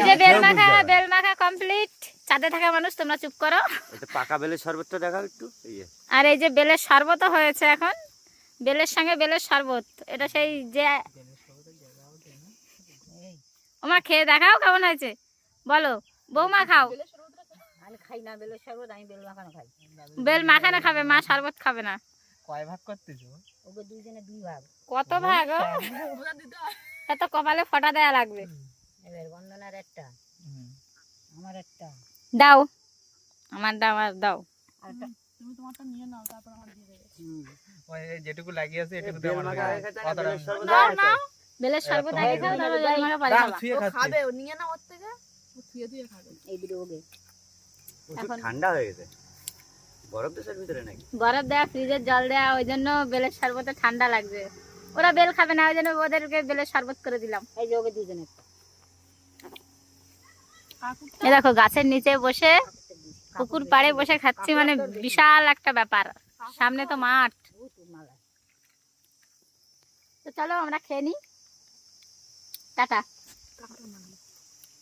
যে বেল মাখা কমপ্লিট। চাঁদে থাকা মানুষ তোমরা চুপ করো। এটা পাকা বেলের শরবতটা দেখাও একটু। আর এই যে বেলের শরবত হয়েছে এখন, বেলের সঙ্গে বেলের শরবত। এটা সেই যে আমার খেয়ে দেখাও কেমন হয়েছে বলো বৌমা, খাও। আমি খাই না বেলের শরবত, আমি বেল মাখানো খাই। বেল মাখানো খাবে, মা শরবত খাবে না। কয় ভাগ করতেছো? ওকে দুইজনে দুই ভাগ। কত ভাগ? এত কপালে ফটা দেয়া লাগবে। এবার বন্দনার একটা, আমার একটা দাও, আমার দাও, আর দাও। তুমি তোমারটা নিয়ে নাও, তারপর আমার দিয়ে দেবে। ওই যেটুকু লাগিয়ে আছে এটুকু বেল দেওয়ার মাখা লাগে। হয়ে গেছে, কতটা? বেলের শরবত নাও, হয়ে গেছে। নাও। বেলের শরবত আগে খাও, তারপর বেল মাখা পরে দাও, খাবা। ছুঁয়ে ও খাচ্ছে। খাবে, ও নিয়ে নাও ওর থেকে, ও থুয়ে থুয়ে খাবে। এই দুটো ওকে। প্রচুর এখন- ঠান্ডা হয়ে গেছে। বরফ দেশের ভিতরে নাকি? বরফ দেয়া, ফ্রিজের জল দেয়া, ওই জন্য বেলের শরবতে ঠান্ডা লাগবে। ওরা বেল খাবে না, ওই জন্য ওদেরকে বেলের শরবত করে দিলাম। এই যে ওকে দুইজনে একটা। এই দেখো গাছের নিচে বসে পুকুর পাড়ে বসে খাচ্ছি, মানে বিশাল একটা ব্যাপার। সামনে তো মাঠ। মালা তো চলো আমরা খেয়ে নিই। টাটা। কাকাটা মানে